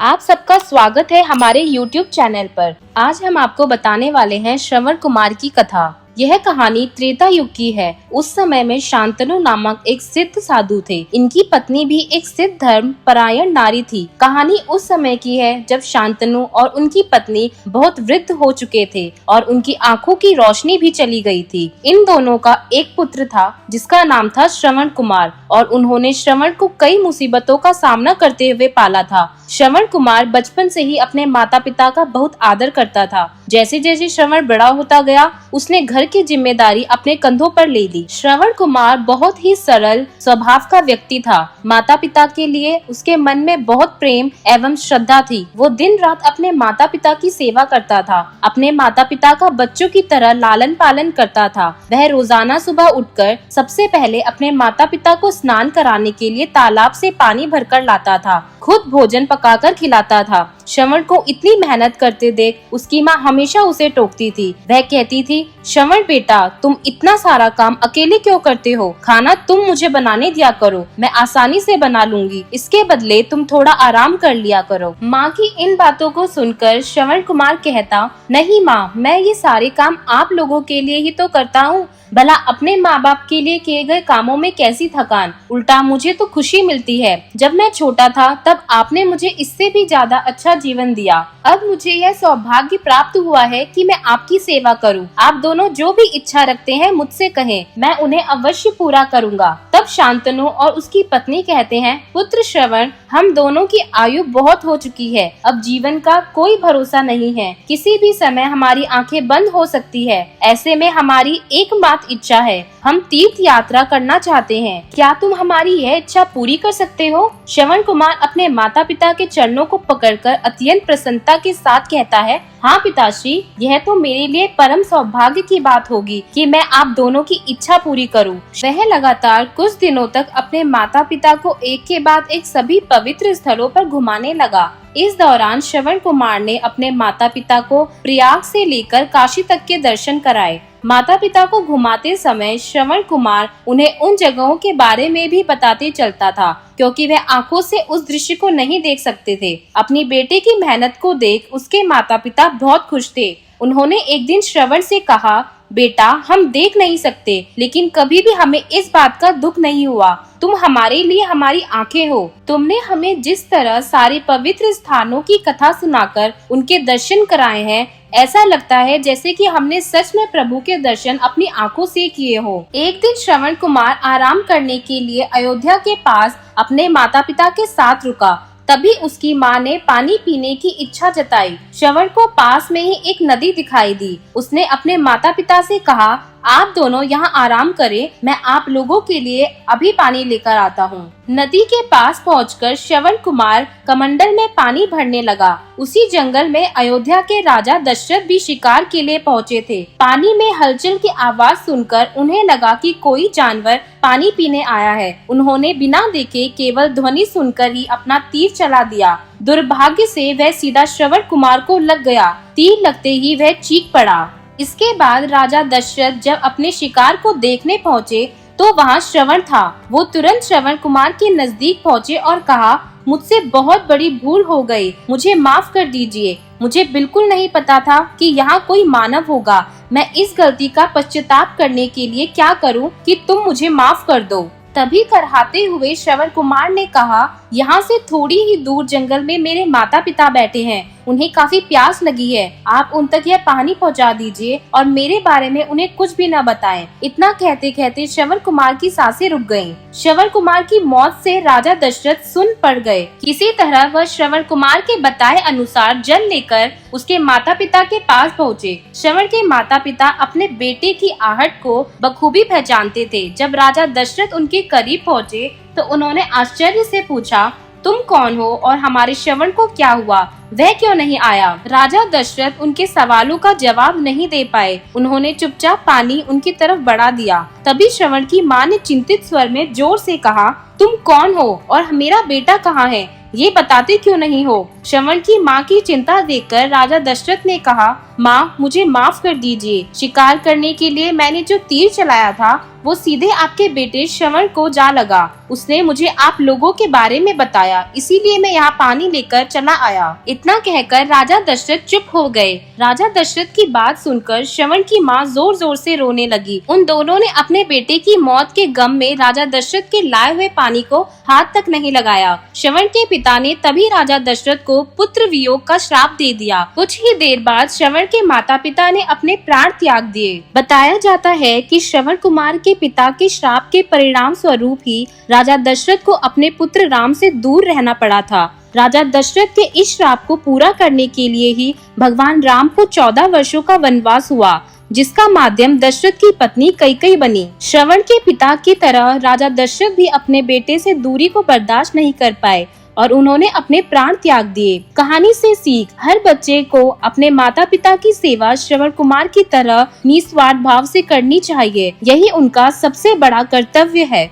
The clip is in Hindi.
आप सबका स्वागत है हमारे YouTube चैनल पर। आज हम आपको बताने वाले हैं श्रवण कुमार की कथा। यह कहानी त्रेता युग की है। उस समय में शांतनु नामक एक सिद्ध साधु थे। इनकी पत्नी भी एक सिद्ध धर्म परायण नारी थी। कहानी उस समय की है जब शांतनु और उनकी पत्नी बहुत वृद्ध हो चुके थे और उनकी आंखों की रोशनी भी चली गई थी। इन दोनों का एक पुत्र था जिसका नाम था श्रवण कुमार और उन्होंने श्रवण को कई मुसीबतों का सामना करते हुए पाला था। श्रवण कुमार बचपन से ही अपने माता पिता का बहुत आदर करता था। जैसे जैसे श्रवण बड़ा होता गया, उसने घर की जिम्मेदारी अपने कंधों पर ले ली। श्रवण कुमार बहुत ही सरल स्वभाव का व्यक्ति था। माता पिता के लिए उसके मन में बहुत प्रेम एवं श्रद्धा थी। वो दिन रात अपने माता पिता की सेवा करता था। अपने माता पिता का बच्चों की तरह लालन पालन करता था। वह रोजाना सुबह उठकर सबसे पहले अपने माता पिता को स्नान कराने के लिए तालाब से पानी भरकर लाता था। खुद भोजन पकाकर खिलाता था। श्रवण को इतनी मेहनत करते देख उसकी माँ हमेशा उसे टोकती थी। वह कहती थी, श्रवण बेटा, तुम इतना सारा काम अकेले क्यों करते हो? खाना तुम मुझे बनाने दिया करो, मैं आसानी से बना लूंगी। इसके बदले तुम थोड़ा आराम कर लिया करो। माँ की इन बातों को सुनकर श्रवण कुमार कहता, नहीं माँ, मैं ये सारे काम आप लोगों के लिए ही तो करता हूँ। भला अपने माँ बाप के लिए किए गए कामों में कैसी थकान, उल्टा मुझे तो खुशी मिलती है। जब मैं छोटा था तब आपने मुझे इससे भी ज्यादा अच्छा जीवन दिया। अब मुझे यह सौभाग्य प्राप्त हुआ है कि मैं आपकी सेवा करूं। आप दोनों जो भी इच्छा रखते हैं मुझसे कहें, मैं उन्हें अवश्य पूरा करूंगा। तब शांतनु और उसकी पत्नी कहते हैं, पुत्र श्रवण, हम दोनों की आयु बहुत हो चुकी है। अब जीवन का कोई भरोसा नहीं है। किसी भी समय हमारी आंखें बंद हो सकती है। ऐसे में हमारी एकमात्र इच्छा है, हम तीर्थ यात्रा करना चाहते हैं। क्या तुम हमारी यह इच्छा पूरी कर सकते हो? श्रवण कुमार अपने माता पिता के चरणों को पकड़कर अत्यंत प्रसन्नता के साथ कहता है, हाँ पिताश्री, यह तो मेरे लिए परम सौभाग्य की बात होगी कि मैं आप दोनों की इच्छा पूरी करूं। वह लगातार कुछ दिनों तक अपने माता पिता को एक के बाद एक सभी पवित्र स्थलों पर घुमाने लगा। इस दौरान श्रवण कुमार ने अपने माता पिता को प्रयाग से लेकर काशी तक के दर्शन कराए। माता पिता को घुमाते समय श्रवण कुमार उन्हें उन जगहों के बारे में भी बताते चलता था, क्योंकि वह आंखों से उस दृश्य को नहीं देख सकते थे। अपनी बेटे की मेहनत को देख उसके माता पिता बहुत खुश थे। उन्होंने एक दिन श्रवण से कहा, बेटा, हम देख नहीं सकते, लेकिन कभी भी हमें इस बात का दुख नहीं हुआ। तुम हमारे लिए हमारी आंखें हो। तुमने हमें जिस तरह सारे पवित्र स्थानों की कथा सुनाकर उनके दर्शन कराए हैं, ऐसा लगता है जैसे कि हमने सच में प्रभु के दर्शन अपनी आंखों से किए हो। एक दिन श्रवण कुमार आराम करने के लिए अयोध्या के पास अपने माता पिता के साथ रुका। तभी उसकी माँ ने पानी पीने की इच्छा जताई। श्रवण को पास में ही एक नदी दिखाई दी। उसने अपने माता पिता से कहा, आप दोनों यहाँ आराम करें, मैं आप लोगों के लिए अभी पानी लेकर आता हूँ। नदी के पास पहुंचकर श्रवण कुमार कमंडल में पानी भरने लगा। उसी जंगल में अयोध्या के राजा दशरथ भी शिकार के लिए पहुँचे थे। पानी में हलचल की आवाज सुनकर उन्हें लगा कि कोई जानवर पानी पीने आया है। उन्होंने बिना देखे केवल ध्वनि सुनकर ही अपना तीर चला दिया। दुर्भाग्य से वह सीधा श्रवण कुमार को लग गया। तीर लगते ही वह चीख पड़ा। इसके बाद राजा दशरथ जब अपने शिकार को देखने पहुँचे तो वहाँ श्रवण था। वो तुरंत श्रवण कुमार के नजदीक पहुँचे और कहा, मुझसे बहुत बड़ी भूल हो गई, मुझे माफ कर दीजिए। मुझे बिल्कुल नहीं पता था कि यहाँ कोई मानव होगा। मैं इस गलती का पश्चाताप करने के लिए क्या करूँ कि तुम मुझे माफ कर दो। तभी करहाते हुए श्रवण कुमार ने कहा, यहाँ से थोड़ी ही दूर जंगल में मेरे माता पिता बैठे हैं। उन्हें काफी प्यास लगी है। आप उन तक यह पानी पहुँचा दीजिए और मेरे बारे में उन्हें कुछ भी न बताएं। इतना कहते कहते श्रवण कुमार की सांसें रुक गयीं। श्रवण कुमार की मौत से राजा दशरथ सुन पड़ गए। किसी तरह वह श्रवण कुमार के बताए अनुसार जल लेकर उसके माता पिता के पास पहुँचे। श्रवण के माता पिता अपने बेटे की आहट को बखूबी पहचानते थे। जब राजा दशरथ उनके करीब पहुँचे तो उन्होंने आश्चर्य से पूछा, तुम कौन हो और हमारे श्रवण को क्या हुआ? वह क्यों नहीं आया? राजा दशरथ उनके सवालों का जवाब नहीं दे पाए। उन्होंने चुपचाप पानी उनकी तरफ बढ़ा दिया। तभी श्रवण की माँ ने चिंतित स्वर में जोर से कहा, तुम कौन हो और मेरा बेटा कहाँ है? ये बताते क्यों नहीं हो? श्रवण की माँ की चिंता देखकर राजा दशरथ ने कहा, माँ, मुझे माफ कर दीजिए। शिकार करने के लिए मैंने जो तीर चलाया था वो सीधे आपके बेटे श्रवण को जा लगा। उसने मुझे आप लोगों के बारे में बताया, इसीलिए मैं यहाँ पानी लेकर चला आया। इतना कहकर राजा दशरथ चुप हो गए। राजा दशरथ की बात सुनकर श्रवण की माँ जोर जोर से रोने लगी। उन दोनों ने अपने बेटे की मौत के गम में राजा दशरथ के लाए हुए पानी को हाथ तक नहीं लगाया। श्रवण के पिता ने तभी राजा दशरथ को पुत्र वियोग का श्राप दे दिया। कुछ ही देर बाद श्रवण के माता पिता ने अपने प्राण त्याग दिए। बताया जाता है कि श्रवण कुमार के पिता के श्राप के परिणाम स्वरूप ही राजा दशरथ को अपने पुत्र राम से दूर रहना पड़ा था। राजा दशरथ के इस श्राप को पूरा करने के लिए ही भगवान राम को 14 वर्षों का वनवास हुआ, जिसका माध्यम दशरथ की पत्नी कैकेयी बनी। श्रवण के पिता की तरह राजा दशरथ भी अपने बेटे से दूरी को बर्दाश्त नहीं कर पाए और उन्होंने अपने प्राण त्याग दिए। कहानी से सीख, हर बच्चे को अपने माता पिता की सेवा श्रवण कुमार की तरह निस्वार्थ भाव से करनी चाहिए। यही उनका सबसे बड़ा कर्तव्य है।